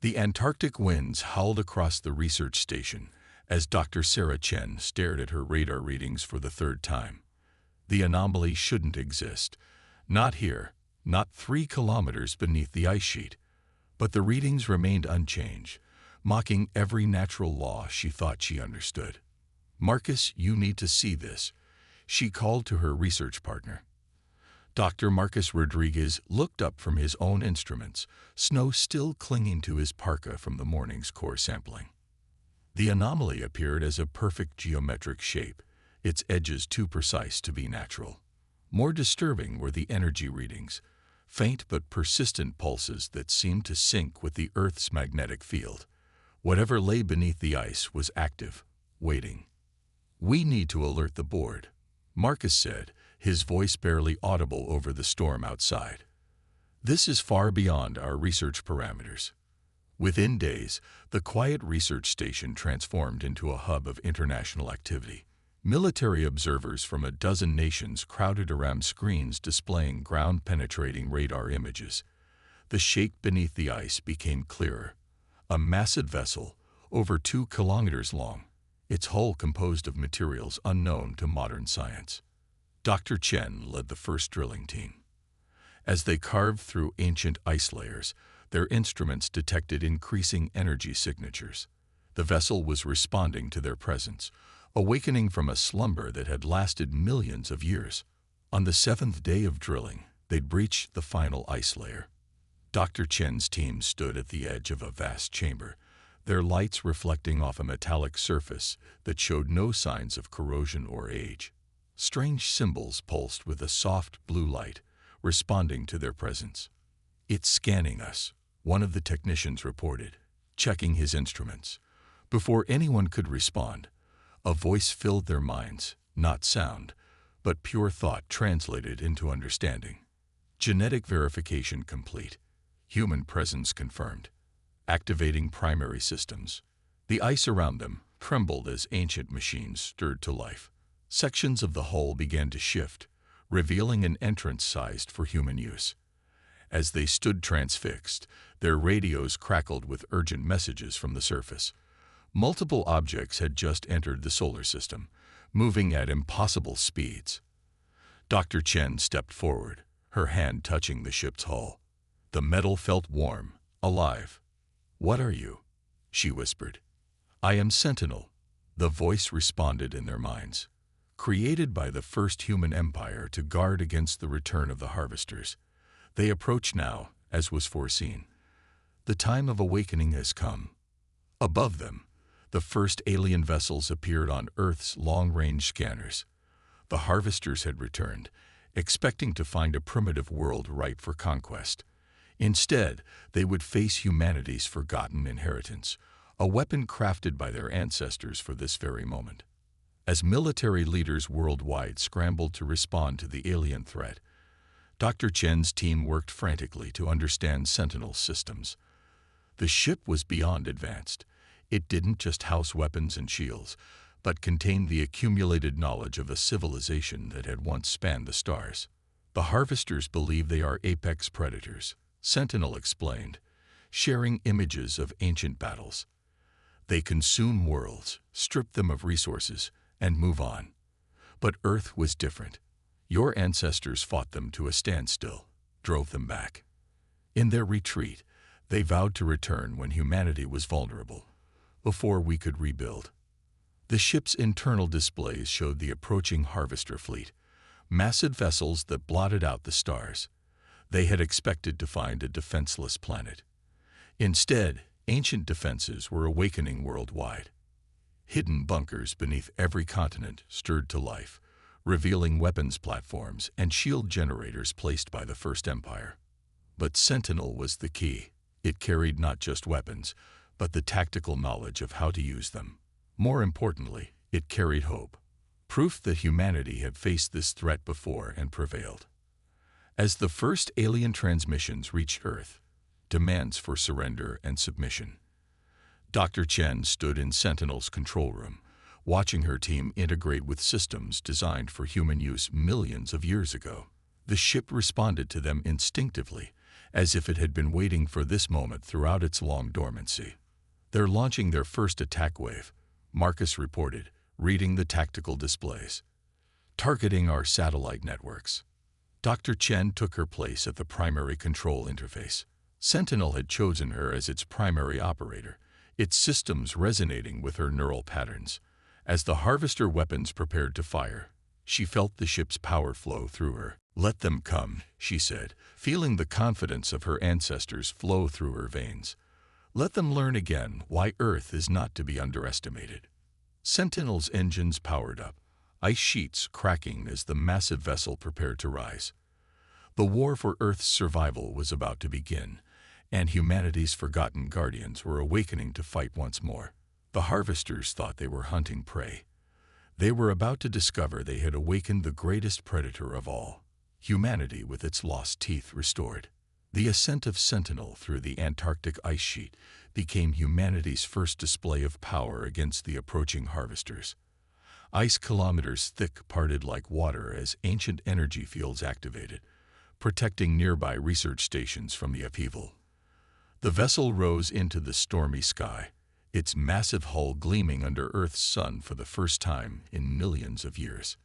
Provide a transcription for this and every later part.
The Antarctic winds howled across the research station as Dr. Sarah Chen stared at her radar readings for the third time. The anomaly shouldn't exist. Not here, not 3 kilometers beneath the ice sheet. But the readings remained unchanged, mocking every natural law she thought she understood. "Marcus, you need to see this," she called to her research partner. Dr. Marcus Rodriguez looked up from his own instruments, snow still clinging to his parka from the morning's core sampling. The anomaly appeared as a perfect geometric shape, its edges too precise to be natural. More disturbing were the energy readings, faint but persistent pulses that seemed to sync with the Earth's magnetic field. Whatever lay beneath the ice was active, waiting. "We need to alert the board," Marcus said, his voice barely audible over the storm outside. "This is far beyond our research parameters." Within days, the quiet research station transformed into a hub of international activity. Military observers from a dozen nations crowded around screens displaying ground-penetrating radar images. The shape beneath the ice became clearer. A massive vessel, over 2 kilometers long, its hull composed of materials unknown to modern science. Dr. Chen led the first drilling team. As they carved through ancient ice layers, their instruments detected increasing energy signatures. The vessel was responding to their presence, awakening from a slumber that had lasted millions of years. On the 7th day of drilling, they'd breached the final ice layer. Dr. Chen's team stood at the edge of a vast chamber, their lights reflecting off a metallic surface that showed no signs of corrosion or age. Strange symbols pulsed with a soft blue light, responding to their presence. "It's scanning us," one of the technicians reported, checking his instruments. Before anyone could respond, a voice filled their minds, not sound, but pure thought translated into understanding. "Genetic verification complete. Human presence confirmed. Activating primary systems." The ice around them trembled as ancient machines stirred to life. Sections of the hull began to shift, revealing an entrance sized for human use. As they stood transfixed, their radios crackled with urgent messages from the surface. Multiple objects had just entered the solar system, moving at impossible speeds. Dr. Chen stepped forward, her hand touching the ship's hull. The metal felt warm, alive. "What are you?" she whispered. "I am Sentinel," the voice responded in their minds. "Created by the first human empire to guard against the return of the harvesters. They approach now, as was foreseen. The time of awakening has come." Above them, the first alien vessels appeared on Earth's long-range scanners. The harvesters had returned, expecting to find a primitive world ripe for conquest. Instead, they would face humanity's forgotten inheritance, a weapon crafted by their ancestors for this very moment. As military leaders worldwide scrambled to respond to the alien threat, Dr. Chen's team worked frantically to understand Sentinel's systems. The ship was beyond advanced. It didn't just house weapons and shields, but contained the accumulated knowledge of a civilization that had once spanned the stars. "The harvesters believe they are apex predators," Sentinel explained, sharing images of ancient battles. "They consume worlds, strip them of resources, and move on. But Earth was different. Your ancestors fought them to a standstill, drove them back. In their retreat, they vowed to return when humanity was vulnerable, before we could rebuild." The ship's internal displays showed the approaching harvester fleet, massive vessels that blotted out the stars. They had expected to find a defenseless planet. Instead, ancient defenses were awakening worldwide. Hidden bunkers beneath every continent stirred to life, revealing weapons platforms and shield generators placed by the First Empire. But Sentinel was the key. It carried not just weapons, but the tactical knowledge of how to use them. More importantly, it carried hope, proof that humanity had faced this threat before and prevailed. As the first alien transmissions reached Earth, demands for surrender and submission, Dr. Chen stood in Sentinel's control room, watching her team integrate with systems designed for human use millions of years ago. The ship responded to them instinctively, as if it had been waiting for this moment throughout its long dormancy. "They're launching their first attack wave," Marcus reported, reading the tactical displays. "Targeting our satellite networks." Dr. Chen took her place at the primary control interface. Sentinel had chosen her as its primary operator, its systems resonating with her neural patterns. As the Harvester weapons prepared to fire, she felt the ship's power flow through her. "Let them come," she said, feeling the confidence of her ancestors flow through her veins. "Let them learn again why Earth is not to be underestimated." Sentinel's engines powered up, ice sheets cracking as the massive vessel prepared to rise. The war for Earth's survival was about to begin, and humanity's forgotten guardians were awakening to fight once more. The Harvesters thought they were hunting prey. They were about to discover they had awakened the greatest predator of all, humanity with its lost teeth restored. The ascent of Sentinel through the Antarctic ice sheet became humanity's first display of power against the approaching Harvesters. Ice kilometers thick parted like water as ancient energy fields activated, protecting nearby research stations from the upheaval. The vessel rose into the stormy sky, its massive hull gleaming under Earth's sun for the first time in millions of years.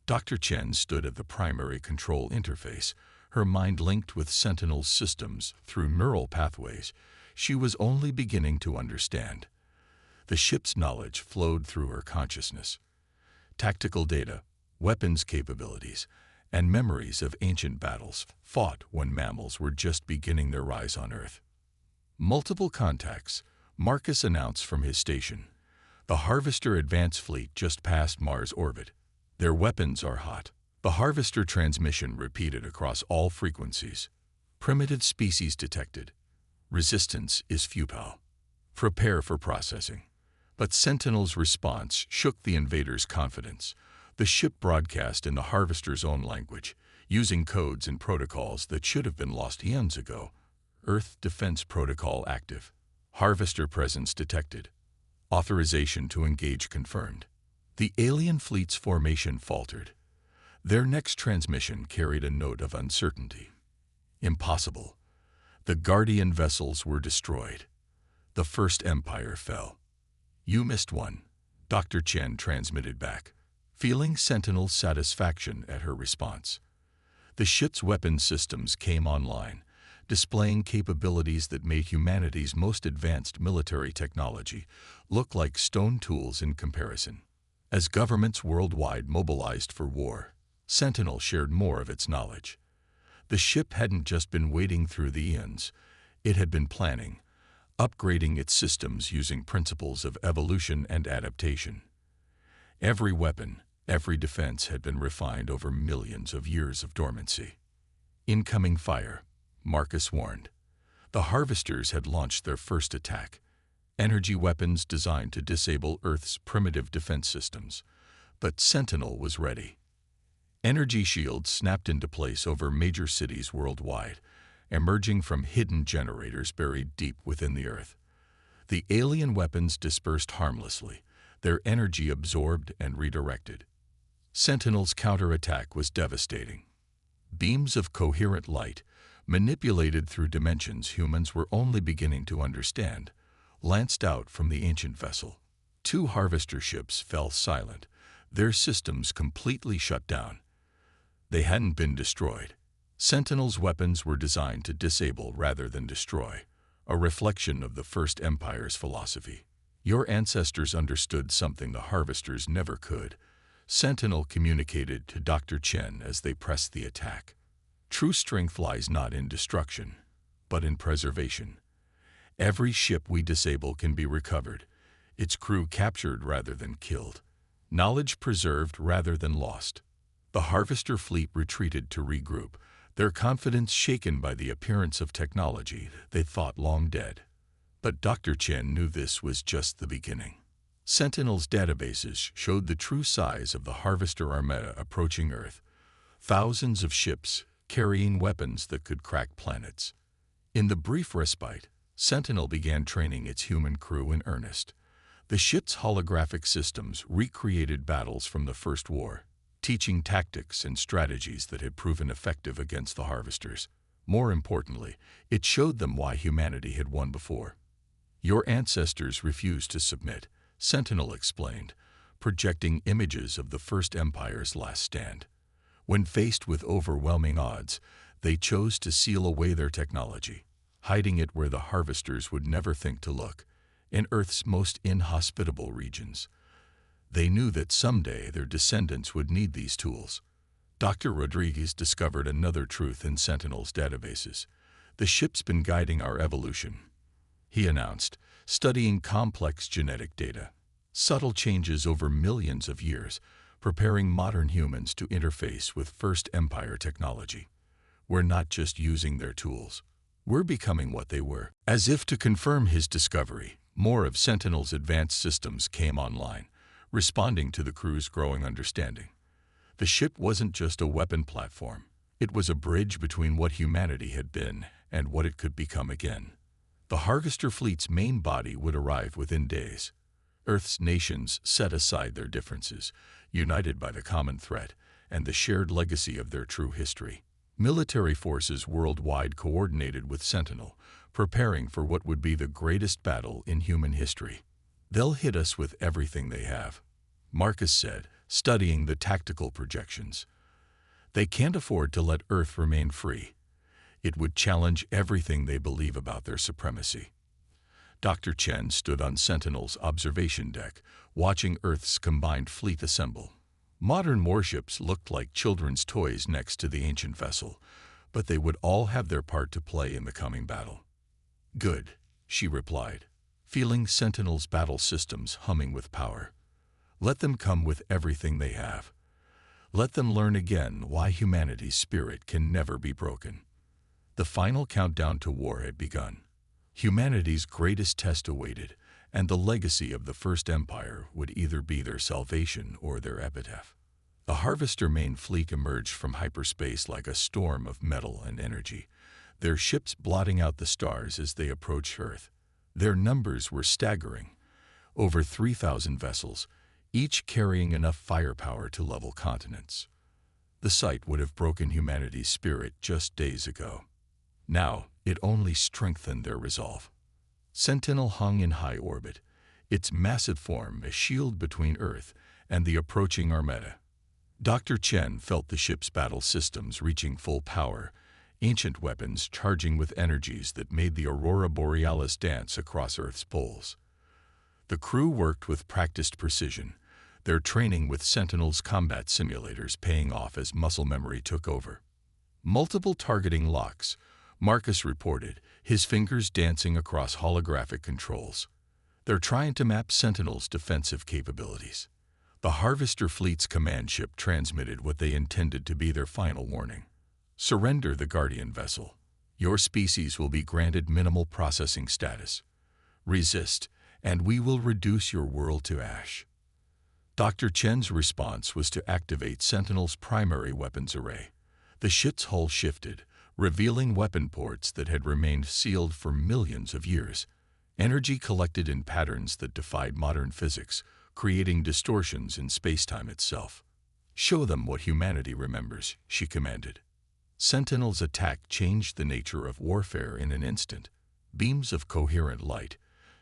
Dr. Chen stood at the primary control interface, her mind linked with Sentinel's systems through neural pathways she was only beginning to understand. The ship's knowledge flowed through her consciousness. Tactical data, weapons capabilities, and memories of ancient battles fought when mammals were just beginning their rise on Earth. Multiple contacts, Marcus announced from his station. "The Harvester Advance Fleet just passed Mars orbit. Their weapons are hot." The Harvester transmission repeated across all frequencies. "Primitive species detected. Resistance is futile. Prepare for processing." But Sentinel's response shook the invaders' confidence. The ship broadcast in the Harvester's own language, using codes and protocols that should have been lost eons ago. "Earth Defense Protocol active. Harvester presence detected. Authorization to engage confirmed." The alien fleet's formation faltered. Their next transmission carried a note of uncertainty. Impossible. The Guardian vessels were destroyed. The First Empire fell. "You missed one," Dr. Chen transmitted back, feeling Sentinel's satisfaction at her response. The ship's weapon systems came online, displaying capabilities that made humanity's most advanced military technology look like stone tools in comparison. As governments worldwide mobilized for war, Sentinel shared more of its knowledge. The ship hadn't just been wading through the eons, it had been planning, upgrading its systems using principles of evolution and adaptation. Every weapon, every defense had been refined over millions of years of dormancy. "Incoming fire," Marcus warned. The Harvesters had launched their first attack, energy weapons designed to disable Earth's primitive defense systems. But Sentinel was ready. Energy shields snapped into place over major cities worldwide, emerging from hidden generators buried deep within the Earth. The alien weapons dispersed harmlessly, their energy absorbed and redirected. Sentinel's counterattack was devastating. Beams of coherent light, manipulated through dimensions humans were only beginning to understand, lanced out from the ancient vessel. 2 Harvester ships fell silent, their systems completely shut down. They hadn't been destroyed. Sentinel's weapons were designed to disable rather than destroy, a reflection of the First Empire's philosophy. "Your ancestors understood something the Harvesters never could," Sentinel communicated to Dr. Chen as they pressed the attack. "True strength lies not in destruction, but in preservation. Every ship we disable can be recovered, its crew captured rather than killed, knowledge preserved rather than lost." The Harvester fleet retreated to regroup, their confidence shaken by the appearance of technology they thought long dead. But Dr. Chen knew this was just the beginning. Sentinel's databases showed the true size of the Harvester armada approaching Earth, thousands of ships carrying weapons that could crack planets. In the brief respite, Sentinel began training its human crew in earnest. The ship's holographic systems recreated battles from the First War, teaching tactics and strategies that had proven effective against the Harvesters. More importantly, it showed them why humanity had won before. Your ancestors refused to submit, Sentinel explained, projecting images of the First Empire's last stand. When faced with overwhelming odds, they chose to seal away their technology, hiding it where the harvesters would never think to look, in Earth's most inhospitable regions. They knew that someday their descendants would need these tools. Dr. Rodriguez discovered another truth in Sentinel's databases. The ship's been guiding our evolution, he announced, studying complex genetic data, subtle changes over millions of years, preparing modern humans to interface with First Empire technology. We're not just using their tools. We're becoming what they were. As if to confirm his discovery, more of Sentinel's advanced systems came online, responding to the crew's growing understanding. The ship wasn't just a weapon platform. It was a bridge between what humanity had been and what it could become again. The Harvester fleet's main body would arrive within days. Earth's nations set aside their differences, united by the common threat and the shared legacy of their true history. Military forces worldwide coordinated with Sentinel, preparing for what would be the greatest battle in human history. They'll hit us with everything they have, Marcus said, studying the tactical projections. They can't afford to let Earth remain free. It would challenge everything they believe about their supremacy. Dr. Chen stood on Sentinel's observation deck, watching Earth's combined fleet assemble. Modern warships looked like children's toys next to the ancient vessel, but they would all have their part to play in the coming battle. Good, she replied, feeling Sentinel's battle systems humming with power. Let them come with everything they have. Let them learn again why humanity's spirit can never be broken. The final countdown to war had begun. Humanity's greatest test awaited, and the legacy of the First Empire would either be their salvation or their epitaph. The Harvester main fleet emerged from hyperspace like a storm of metal and energy, their ships blotting out the stars as they approached Earth. Their numbers were staggering, over 3,000 vessels, each carrying enough firepower to level continents. The sight would have broken humanity's spirit just days ago. Now, it only strengthened their resolve. Sentinel hung in high orbit, its massive form a shield between Earth and the approaching Armada. Dr. Chen felt the ship's battle systems reaching full power, ancient weapons charging with energies that made the aurora borealis dance across Earth's poles. The crew worked with practiced precision, their training with Sentinel's combat simulators paying off as muscle memory took over. Multiple targeting locks, Marcus reported, his fingers dancing across holographic controls. They're trying to map Sentinel's defensive capabilities. The Harvester fleet's command ship transmitted what they intended to be their final warning. Surrender the Guardian vessel. Your species will be granted minimal processing status. Resist, and we will reduce your world to ash. Dr. Chen's response was to activate Sentinel's primary weapons array. The ship's hull shifted, revealing weapon ports that had remained sealed for millions of years. Energy collected in patterns that defied modern physics, creating distortions in space-time itself. Show them what humanity remembers, she commanded. Sentinel's attack changed the nature of warfare in an instant. Beams of coherent light,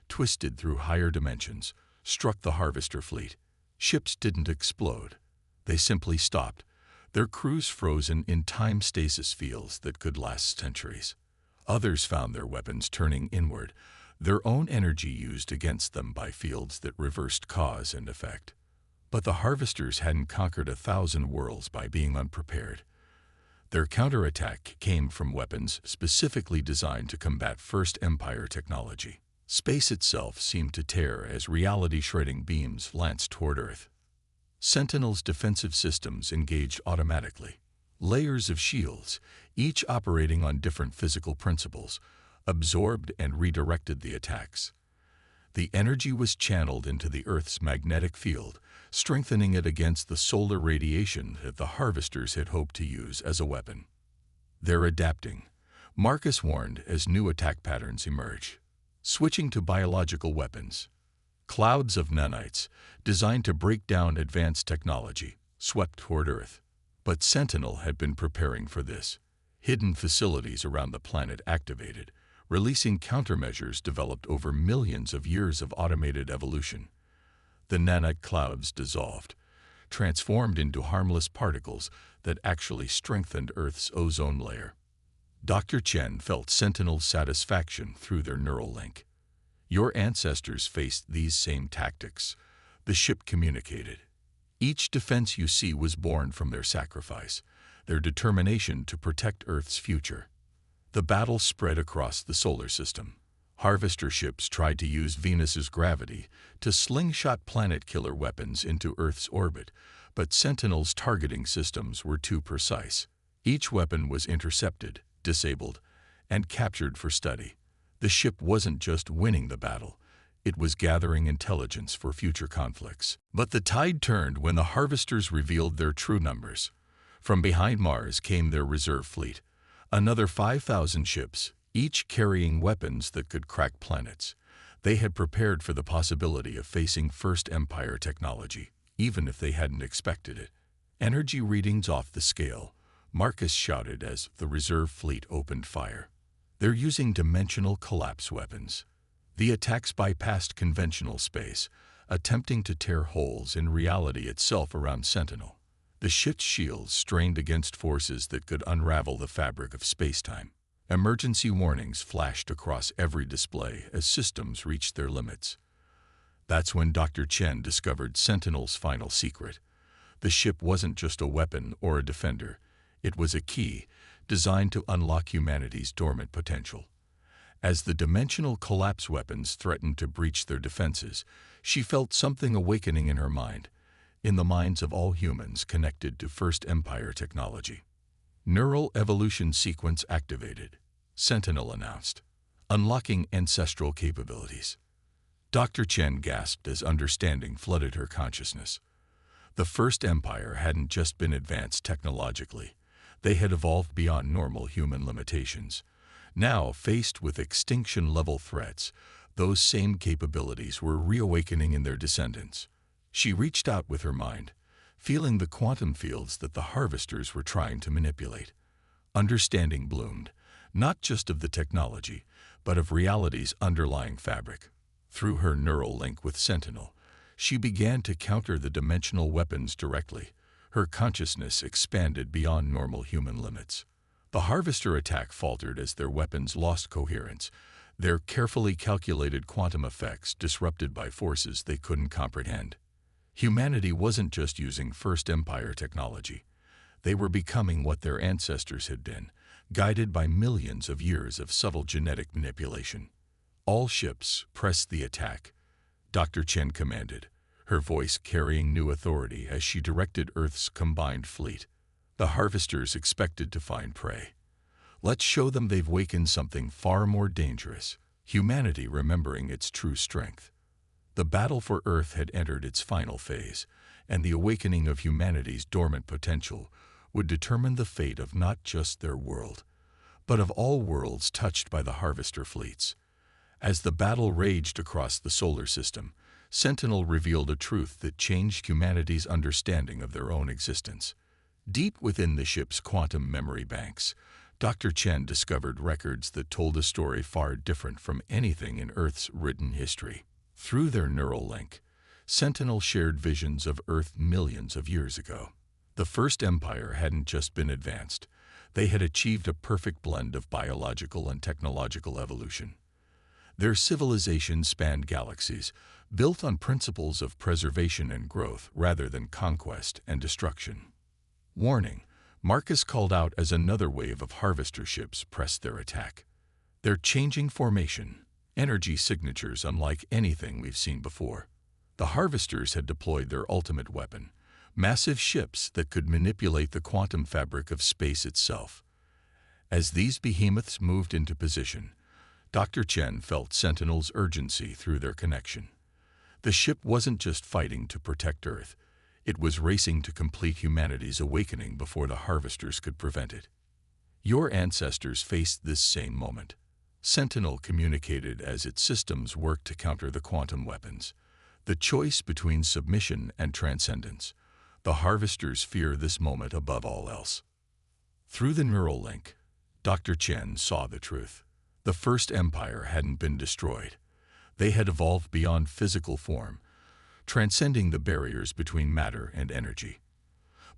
twisted through higher dimensions, struck the Harvester fleet. Ships didn't explode. They simply stopped, their crews frozen in time stasis fields that could last centuries. Others found their weapons turning inward, their own energy used against them by fields that reversed cause and effect. But the Harvesters hadn't conquered 1,000 worlds by being unprepared. Their counterattack came from weapons specifically designed to combat First Empire technology. Space itself seemed to tear as reality-shredding beams lanced toward Earth. Sentinel's defensive systems engaged automatically. Layers of shields, each operating on different physical principles, absorbed and redirected the attacks. The energy was channeled into the Earth's magnetic field, strengthening it against the solar radiation that the Harvesters had hoped to use as a weapon. They're adapting, Marcus warned as new attack patterns emerge. Switching to biological weapons. Clouds of nanites, designed to break down advanced technology, swept toward Earth. But Sentinel had been preparing for this. Hidden facilities around the planet activated, releasing countermeasures developed over millions of years of automated evolution. The nanite clouds dissolved, transformed into harmless particles that actually strengthened Earth's ozone layer. Dr. Chen felt Sentinel's satisfaction through their neural link. Your ancestors faced these same tactics, the ship communicated. Each defense you see was born from their sacrifice, their determination to protect Earth's future. The battle spread across the solar system. Harvester ships tried to use Venus's gravity to slingshot planet-killer weapons into Earth's orbit, but Sentinel's targeting systems were too precise. Each weapon was intercepted, disabled, and captured for study. The ship wasn't just winning the battle, it was gathering intelligence for future conflicts. But the tide turned when the Harvesters revealed their true numbers. From behind Mars came their reserve fleet, another 5,000 ships, each carrying weapons that could crack planets. They had prepared for the possibility of facing First Empire technology, even if they hadn't expected it. Energy readings off the scale, Marcus shouted as the reserve fleet opened fire. They're using dimensional collapse weapons. The attacks bypassed conventional space, attempting to tear holes in reality itself around Sentinel. The ship's shields strained against forces that could unravel the fabric of spacetime. Emergency warnings flashed across every display as systems reached their limits. That's when Dr. Chen discovered Sentinel's final secret. The ship wasn't just a weapon or a defender. It was a key, designed to unlock humanity's dormant potential. As the dimensional collapse weapons threatened to breach their defenses, she felt something awakening in her mind, in the minds of all humans connected to First Empire technology. Neural evolution sequence activated, Sentinel announced, unlocking ancestral capabilities. Dr. Chen gasped as understanding flooded her consciousness. The First Empire hadn't just been advanced technologically. They had evolved beyond normal human limitations. Now, faced with extinction-level threats, those same capabilities were reawakening in their descendants. She reached out with her mind, feeling the quantum fields that the Harvesters were trying to manipulate. Understanding bloomed, not just of the technology, but of reality's underlying fabric. Through her neural link with Sentinel, she began to counter the dimensional weapons directly. Her consciousness expanded beyond normal human limits. The Harvester attack faltered as their weapons lost coherence, their carefully calculated quantum effects disrupted by forces they couldn't comprehend. Humanity wasn't just using First Empire technology. They were becoming what their ancestors had been, guided by millions of years of subtle genetic manipulation. All ships pressed the attack, Dr. Chen commanded, her voice carrying new authority as she directed Earth's combined fleet. The Harvesters expected to find prey. Let's show them they've wakened something far more dangerous, humanity remembering its true strength. The battle for Earth had entered its final phase, and the awakening of humanity's dormant potential would determine the fate of not just their world, but of all worlds touched by the Harvester fleets. As the battle raged across the solar system, Sentinel revealed a truth that changed humanity's understanding of their own existence. Deep within the ship's quantum memory banks, Dr. Chen discovered records that told a story far different from anything in Earth's written history. Through their neural link, Sentinel shared visions of Earth millions of years ago. The First Empire hadn't just been advanced. They had achieved a perfect blend of biological and technological evolution. Their civilization spanned galaxies, built on principles of preservation and growth rather than conquest and destruction. Warning, Marcus called out as another wave of Harvester ships pressed their attack. Their changing formation, energy signatures unlike anything we've seen before. The Harvesters had deployed their ultimate weapon, massive ships that could manipulate the quantum fabric of space itself. As these behemoths moved into position, Dr. Chen felt Sentinel's urgency through their connection. The ship wasn't just fighting to protect Earth. It was racing to complete humanity's awakening before the Harvesters could prevent it. Your ancestors faced this same moment. Sentinel communicated as its systems worked to counter the quantum weapons. The choice between submission and transcendence. The Harvesters fear this moment above all else. Through the neural link, Dr. Chen saw the truth. The First Empire hadn't been destroyed. They had evolved beyond physical form, transcending the barriers between matter and energy.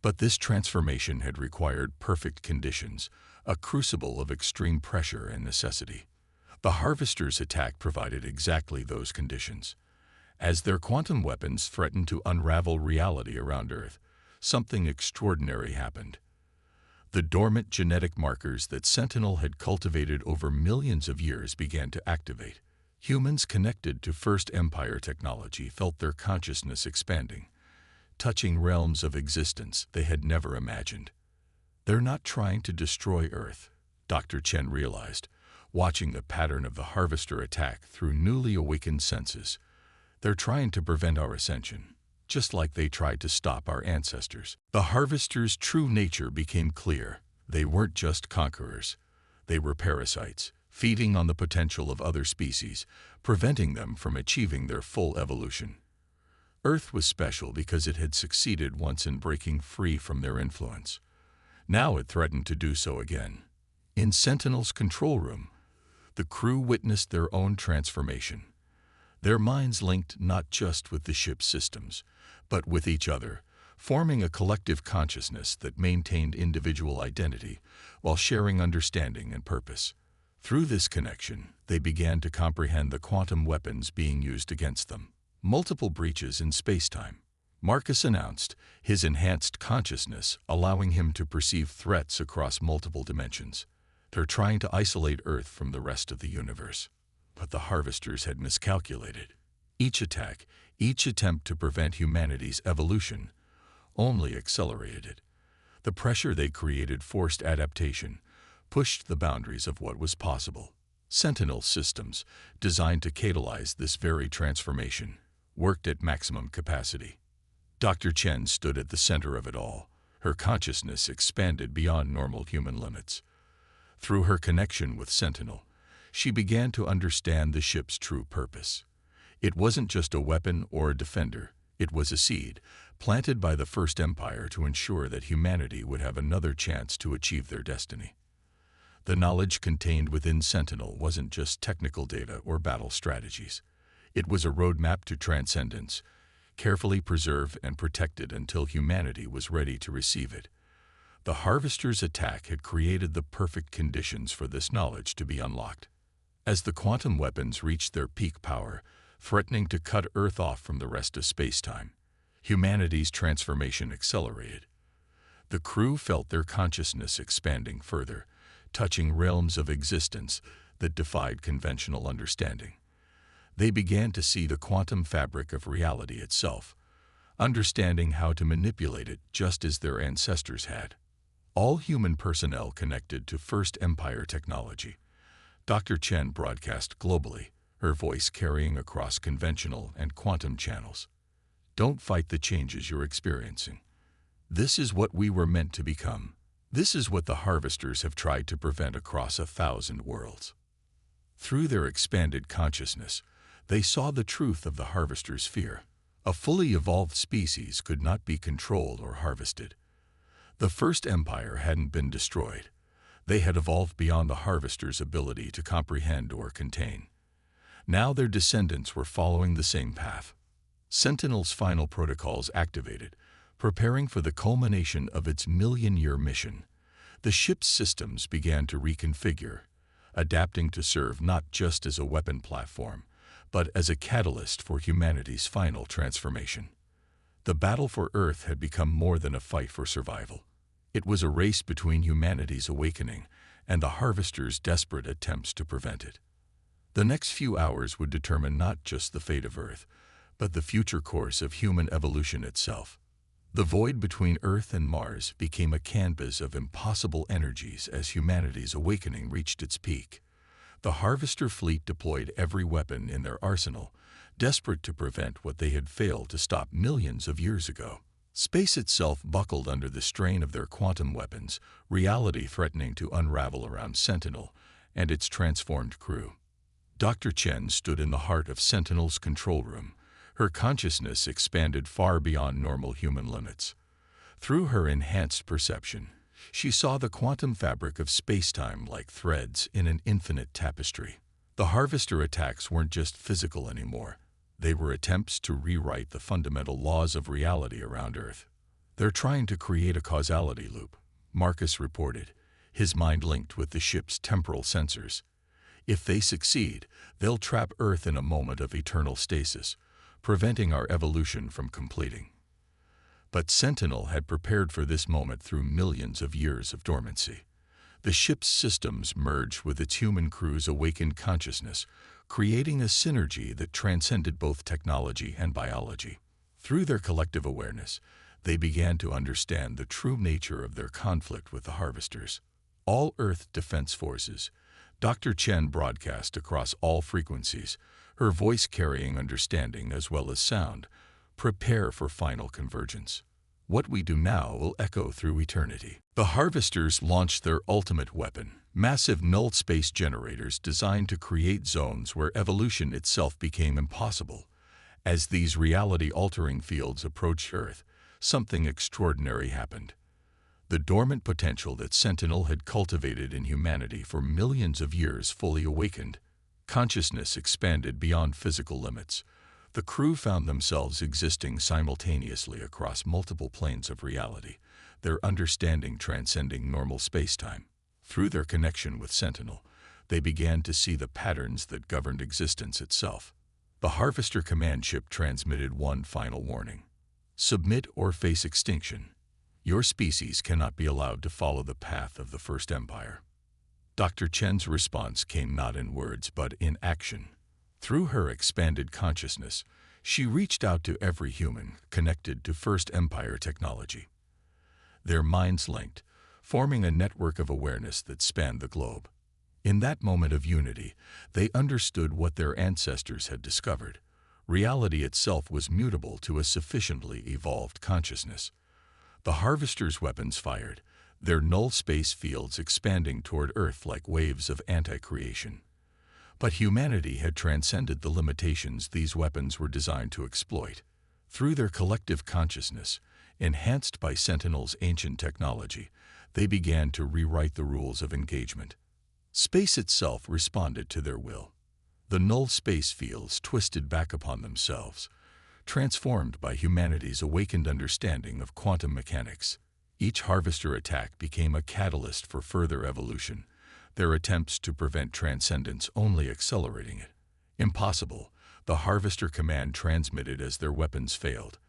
But this transformation had required perfect conditions, a crucible of extreme pressure and necessity. The Harvester's attack provided exactly those conditions. As their quantum weapons threatened to unravel reality around Earth, something extraordinary happened. The dormant genetic markers that Sentinel had cultivated over millions of years began to activate. Humans connected to First Empire technology felt their consciousness expanding, touching realms of existence they had never imagined. They're not trying to destroy Earth, Dr. Chen realized, watching the pattern of the Harvester attack through newly awakened senses. They're trying to prevent our ascension, just like they tried to stop our ancestors. The Harvester's true nature became clear. They weren't just conquerors. They were parasites, feeding on the potential of other species, preventing them from achieving their full evolution. Earth was special because it had succeeded once in breaking free from their influence. Now it threatened to do so again. In Sentinel's control room, the crew witnessed their own transformation. Their minds linked not just with the ship's systems, but with each other, forming a collective consciousness that maintained individual identity while sharing understanding and purpose. Through this connection, they began to comprehend the quantum weapons being used against them. Multiple breaches in space-time. Marcus announced, his enhanced consciousness allowing him to perceive threats across multiple dimensions. They're trying to isolate Earth from the rest of the universe. But the Harvesters had miscalculated. Each attack, each attempt to prevent humanity's evolution, only accelerated it. The pressure they created forced adaptation, pushed the boundaries of what was possible. Sentinel systems, designed to catalyze this very transformation, worked at maximum capacity. Dr. Chen stood at the center of it all. Her consciousness expanded beyond normal human limits. Through her connection with Sentinel, she began to understand the ship's true purpose. It wasn't just a weapon or a defender. It was a seed, planted by the First Empire to ensure that humanity would have another chance to achieve their destiny. The knowledge contained within Sentinel wasn't just technical data or battle strategies. It was a roadmap to transcendence, carefully preserved and protected until humanity was ready to receive it. The Harvester's attack had created the perfect conditions for this knowledge to be unlocked. As the quantum weapons reached their peak power, threatening to cut Earth off from the rest of space-time, humanity's transformation accelerated. The crew felt their consciousness expanding further, touching realms of existence that defied conventional understanding. They began to see the quantum fabric of reality itself, understanding how to manipulate it just as their ancestors had. All human personnel connected to First Empire technology. Dr. Chen broadcast globally, her voice carrying across conventional and quantum channels. Don't fight the changes you're experiencing. This is what we were meant to become. This is what the Harvesters have tried to prevent across 1,000 worlds. Through their expanded consciousness, they saw the truth of the Harvester's fear. A fully evolved species could not be controlled or harvested. The First Empire hadn't been destroyed. They had evolved beyond the Harvester's ability to comprehend or contain. Now their descendants were following the same path. Sentinel's final protocols activated, preparing for the culmination of its million-year mission. The ship's systems began to reconfigure, adapting to serve not just as a weapon platform, but as a catalyst for humanity's final transformation. The battle for Earth had become more than a fight for survival. It was a race between humanity's awakening and the Harvester's desperate attempts to prevent it. The next few hours would determine not just the fate of Earth, but the future course of human evolution itself. The void between Earth and Mars became a canvas of impossible energies as humanity's awakening reached its peak. The Harvester fleet deployed every weapon in their arsenal, desperate to prevent what they had failed to stop millions of years ago. Space itself buckled under the strain of their quantum weapons, reality threatening to unravel around Sentinel and its transformed crew. Dr. Chen stood in the heart of Sentinel's control room. Her consciousness expanded far beyond normal human limits. Through her enhanced perception, She saw the quantum fabric of space-time like threads in an infinite tapestry. The Harvester attacks weren't just physical anymore. They were attempts to rewrite the fundamental laws of reality around Earth. "They're trying to create a causality loop," Marcus reported, his mind linked with the ship's temporal sensors. "If they succeed, they'll trap Earth in a moment of eternal stasis, preventing our evolution from completing." But Sentinel had prepared for this moment through millions of years of dormancy. The ship's systems merged with its human crew's awakened consciousness, creating a synergy that transcended both technology and biology. Through their collective awareness, they began to understand the true nature of their conflict with the Harvesters. All Earth Defense Forces. Dr. Chen broadcast across all frequencies, her voice carrying understanding as well as sound. "Prepare for final convergence. What we do now will echo through eternity." The Harvesters launched their ultimate weapon, massive null space generators designed to create zones where evolution itself became impossible. As these reality-altering fields approached Earth, something extraordinary happened. The dormant potential that Sentinel had cultivated in humanity for millions of years fully awakened. Consciousness expanded beyond physical limits. The crew found themselves existing simultaneously across multiple planes of reality, their understanding transcending normal spacetime. Through their connection with Sentinel, they began to see the patterns that governed existence itself. The Harvester command ship transmitted one final warning: "Submit or face extinction. Your species cannot be allowed to follow the path of the First Empire." Dr. Chen's response came not in words but in action. Through her expanded consciousness, she reached out to every human connected to First Empire technology. Their minds linked, forming a network of awareness that spanned the globe. In that moment of unity, they understood what their ancestors had discovered. Reality itself was mutable to a sufficiently evolved consciousness. The Harvesters' weapons fired, their null space fields expanding toward Earth like waves of anti-creation. But humanity had transcended the limitations these weapons were designed to exploit. Through their collective consciousness, enhanced by Sentinel's ancient technology, they began to rewrite the rules of engagement. Space itself responded to their will. The null space fields twisted back upon themselves, transformed by humanity's awakened understanding of quantum mechanics. Each Harvester attack became a catalyst for further evolution, their attempts to prevent transcendence only accelerating it. "Impossible," the Harvester command transmitted as their weapons failed.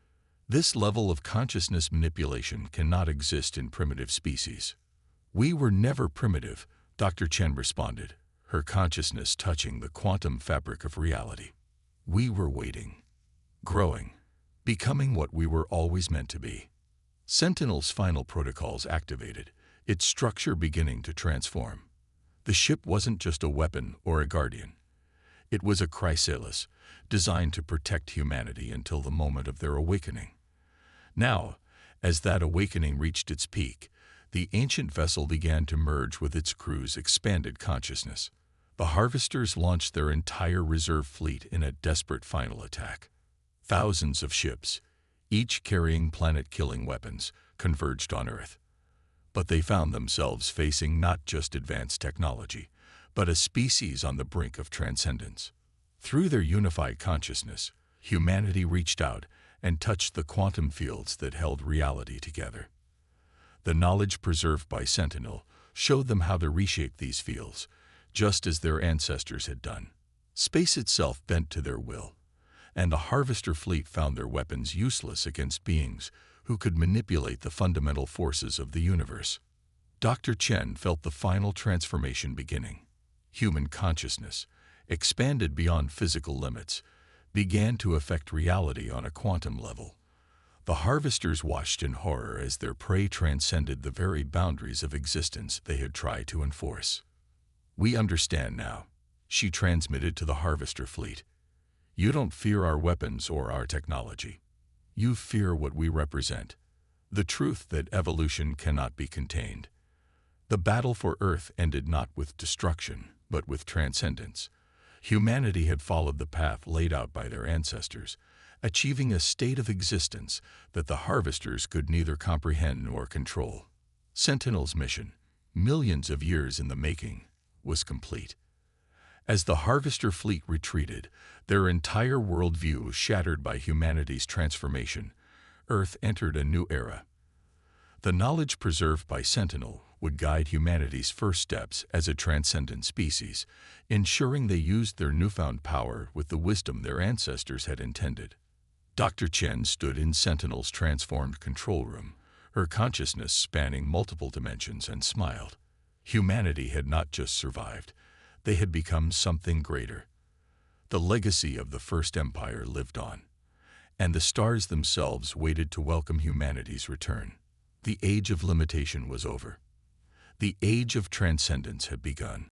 "This level of consciousness manipulation cannot exist in primitive species." "We were never primitive," Dr. Chen responded, her consciousness touching the quantum fabric of reality. "We were waiting, growing, becoming what we were always meant to be." Sentinel's final protocols activated, its structure beginning to transform. The ship wasn't just a weapon or a guardian. It was a chrysalis, designed to protect humanity until the moment of their awakening. Now, as that awakening reached its peak, the ancient vessel began to merge with its crew's expanded consciousness. The Harvesters launched their entire reserve fleet in a desperate final attack. Thousands of ships, each carrying planet-killing weapons, converged on Earth. But they found themselves facing not just advanced technology, but a species on the brink of transcendence. Through their unified consciousness, humanity reached out and touched the quantum fields that held reality together. The knowledge preserved by Sentinel showed them how to reshape these fields, just as their ancestors had done. Space itself bent to their will, and the Harvester fleet found their weapons useless against beings who could manipulate the fundamental forces of the universe. Dr. Chen felt the final transformation beginning. Human consciousness, expanded beyond physical limits, began to affect reality on a quantum level. The Harvesters watched in horror as their prey transcended the very boundaries of existence they had tried to enforce. "We understand now," she transmitted to the Harvester fleet. "You don't fear our weapons or our technology. You fear what we represent, the truth that evolution cannot be contained." The battle for Earth ended not with destruction, but with transcendence. Humanity had followed the path laid out by their ancestors, achieving a state of existence that the Harvesters could neither comprehend nor control. Sentinel's mission, millions of years in the making, was complete. As the Harvester fleet retreated, their entire worldview was shattered by humanity's transformation. Earth entered a new era. The knowledge preserved by Sentinel would guide humanity's first steps as a transcendent species, ensuring they used their newfound power with the wisdom their ancestors had intended. Dr. Chen stood in Sentinel's transformed control room, her consciousness spanning multiple dimensions, and smiled. Humanity had not just survived, they had become something greater. The legacy of the First Empire lived on, and the stars themselves waited to welcome humanity's return. The age of limitation was over. The age of transcendence had begun.